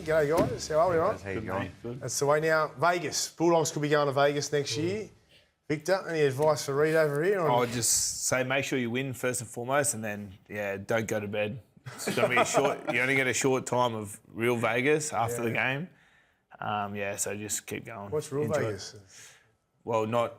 G'day, guys. How are we, right? How you going? Good. That's the way now. Vegas. Bulldogs could be going to Vegas next year. Victor, any advice for Reed over here? I would just say make sure you win first and foremost, and then, don't go to bed. It's going to be short. You only get a short time of real Vegas after the game. So just keep going. What's real Enjoy Vegas? it. Well, not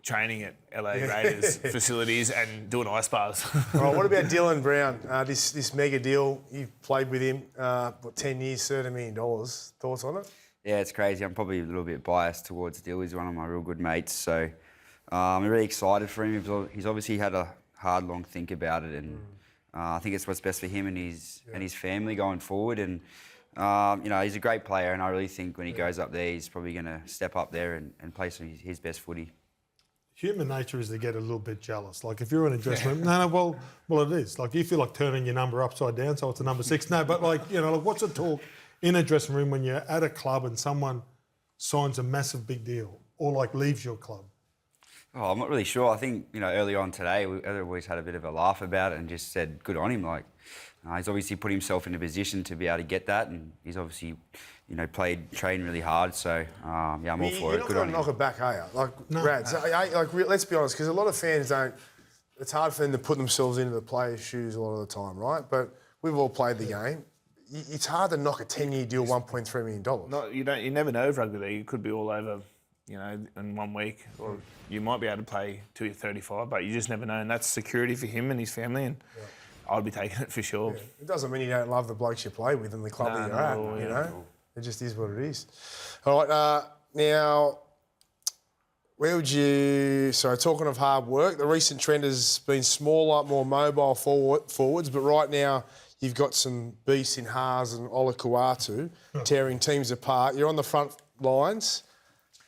training at LA Raiders facilities and doing ice bars. All right, what about Dylan Brown? This mega deal, you've played with him, 10 years, $30 million. Thoughts on it? Yeah, it's crazy. I'm probably a little bit biased towards Dill. He's one of my real good mates. So I'm really excited for him. He's obviously had a hard, long think about it. And I think it's what's best for him and his family going forward. And, he's a great player. And I really think when he goes up there, he's probably going to step up there and play his best footy. Human nature is to get a little bit jealous. Like if you're in a dressing room, well, it is. Like you feel like turning your number upside down, so it's a number 6. No, but what's the talk in a dressing room when you're at a club and someone signs a massive big deal or like leaves your club? Oh, I'm not really sure. I think, early on today, we always had a bit of a laugh about it and just said, good on him. Like, he's obviously put himself in a position to be able to get that, and he's obviously, trained really hard. So, I'm all for it. Good on him. You're not going to knock it back, are you? Rads, let's be honest, because a lot of fans don't... It's hard for them to put themselves into the players' shoes a lot of the time, right? But we've all played the game. It's hard to knock a 10-year deal, $1.3 million. No, you never know with rugby league. You could be all over, in 1 week, or you might be able to play till you're 35, but you just never know. And that's security for him and his family, and I'd be taking it for sure. Yeah. It doesn't mean you don't love the blokes you play with and the club that you're at, you know? It just is what it is. All right, now, where would you... So, talking of hard work, the recent trend has been smaller, more mobile forwards, but right now you've got some beasts in Haas and Ola Kuatu tearing teams apart. You're on the front lines.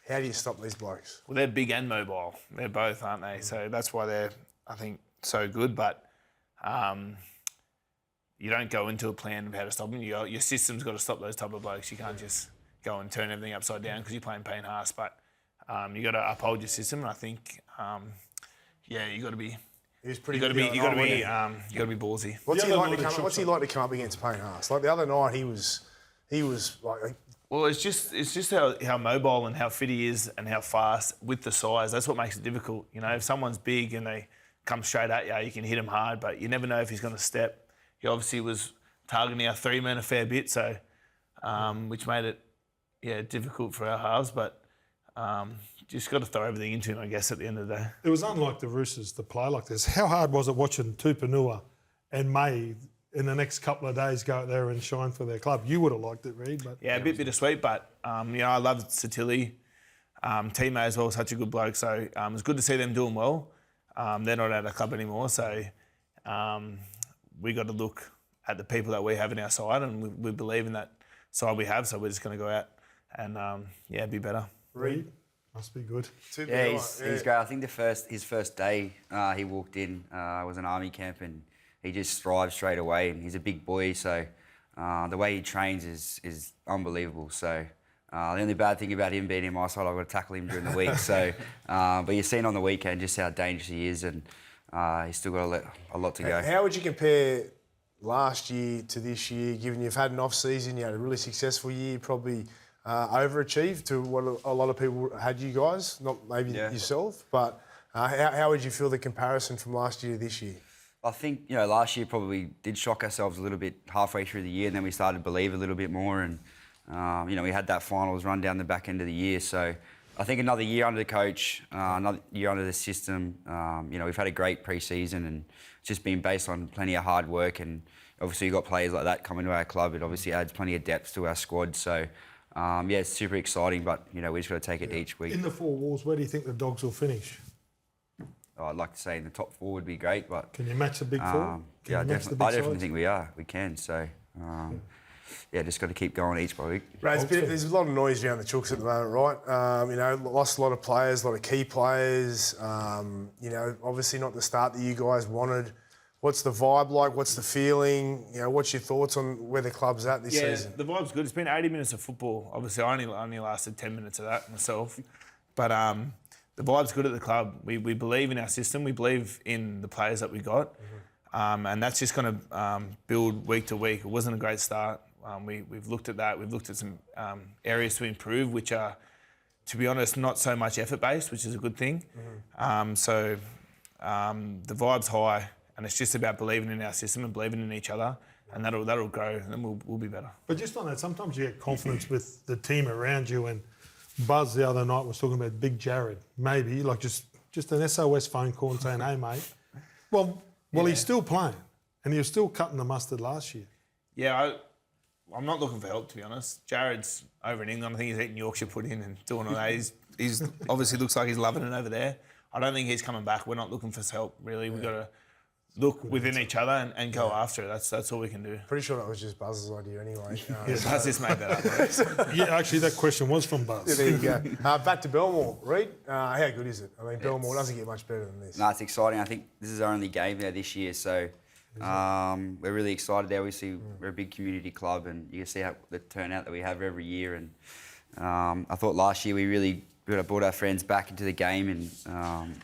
How do you stop these blokes? Well, they're big and mobile. They're both, aren't they? So that's why they're, I think, so good. But you don't go into a plan of how to stop them. Your system's got to stop those type of blokes. You can't just go and turn everything upside down because you're playing Payne Haas. But you got to uphold your system. And I think, you got to be. You got to be ballsy. What's he like to come up against Payne Haas? Like the other night, he was like. Well, it's just how mobile and how fit he is and how fast with the size. That's what makes it difficult. If someone's big and they come straight at you, you can hit him hard, but you never know if he's going to step. He obviously was targeting our 3 men a fair bit, so which made it difficult for our halves. But just got to throw everything into him, I guess, at the end of the day. It was unlike the Roosters to play like this. How hard was it watching Tupouniua and May in the next couple of days go out there and shine for their club? You would have liked it, Reed. But a bit bittersweet, but I loved Sitili. Teammate as well, such a good bloke. So it was good to see them doing well. They're not at our club anymore, so we got to look at the people that we have in our side, and we believe in that side we have. So we're just going to go out and be better. Reed must be good. Yeah, he's great. I think his first day he walked in was an army camp, and he just thrives straight away, and he's a big boy, so the way he trains is unbelievable. So the only bad thing about him being in my side, I've got to tackle him during the week. So, but you've seen on the weekend just how dangerous he is, and he's still got a lot to go. How would you compare last year to this year, given you've had an off-season, you had a really successful year, probably overachieved to what a lot of people had you guys, not maybe yourself, but how would you feel the comparison from last year to this year? I think, last year probably did shock ourselves a little bit halfway through the year, and then we started to believe a little bit more, and, we had that finals run down the back end of the year. So I think another year under the coach, another year under the system, we've had a great pre-season, and it's just been based on plenty of hard work, and obviously you've got players like that coming to our club. It obviously adds plenty of depth to our squad. So, it's super exciting, but, we just got to take it each week. In the 4 walls, where do you think the Dogs will finish? I'd like to say in the top 4 would be great, but... Can you match the big 4? I definitely think we are. We can, so... just got to keep going each by week. Right, there's a lot of noise around the Chooks at the moment, right? Lost a lot of players, a lot of key players. Obviously not the start that you guys wanted. What's the vibe like? What's the feeling? What's your thoughts on where the club's at this season? Yeah, the vibe's good. It's been 80 minutes of football. Obviously, I only lasted 10 minutes of that myself. But the vibe's good at the club. We believe in our system. We believe in the players that we got. And that's just going to build week to week. It wasn't a great start. We've looked at that. We've looked at some areas to improve, which are, to be honest, not so much effort-based, which is a good thing. The vibe's high, and it's just about believing in our system and believing in each other, and that'll grow, and then we'll be better. But just on that, sometimes you get confidence with the team around you. And Buzz the other night was talking about Big Jared, maybe like just an SOS phone call and saying, "Hey, mate." Well, he's still playing, and he was still cutting the mustard last year. Yeah, I'm not looking for help, to be honest. Jared's over in England. I think he's eating Yorkshire pudding and doing all that. He's obviously looks like he's loving it over there. I don't think he's coming back. We're not looking for help, really. We've got to look within each other and go after it. That's all we can do. Pretty sure that was just Buzz's idea anyway. Buzz just made that up. Yeah, actually, that question was from Buzz. Yeah, there you go. Back to Belmore. Reed, how good is it? I mean, Belmore doesn't get much better than this. No, it's exciting. I think this is our only game there this year, so we're really excited there. Obviously, we're a big community club, and you can see how the turnout that we have every year. And I thought last year we really brought our friends back into the game, and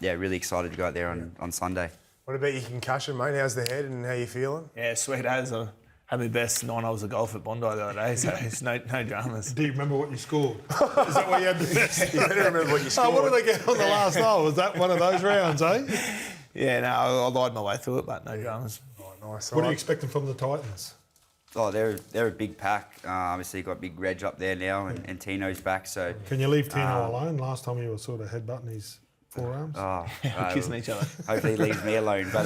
really excited to go out there on Sunday. What about your concussion, mate? How's the head and how you feeling? Yeah, sweet as. I had my best 9 holes of golf at Bondi the other day, so it's no dramas. Do you remember what you scored? Is that why you had the best? You better remember what you scored. Oh, what did they get on the last hole? Was that one of those rounds, eh? Yeah, no, I lied my way through it, but no dramas. Oh, nice. What are you expecting from the Titans? Oh, they're a big pack. Obviously, you've got Big Reg up there now, and Tino's back. So Can you leave Tino alone? Last time you were sort of headbutting his forearms. Kissing each other. hopefully he leaves me alone. But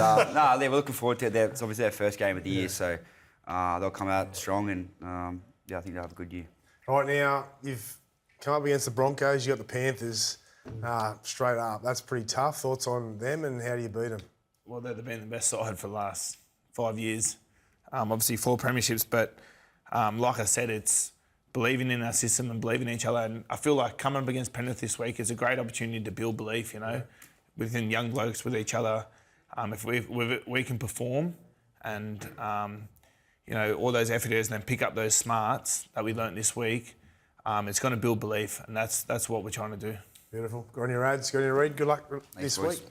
we're looking forward to it. It's obviously their first game of the year, so they'll come out strong, and I think they'll have a good year. Right now, you've come up against the Broncos. You got the Panthers straight up. That's pretty tough. Thoughts on them, and how do you beat them? Well, they've been the best side for the last 5 years. Obviously 4 premierships, but like I said, it's believing in our system and believing in each other. And I feel like coming up against Penrith this week is a great opportunity to build belief, within young blokes, with each other. If we can perform and, all those effort areas and then pick up those smarts that we learnt this week, it's going to build belief. And that's what we're trying to do. Beautiful. Go on your ads. Go on your read. Good luck this boys. week.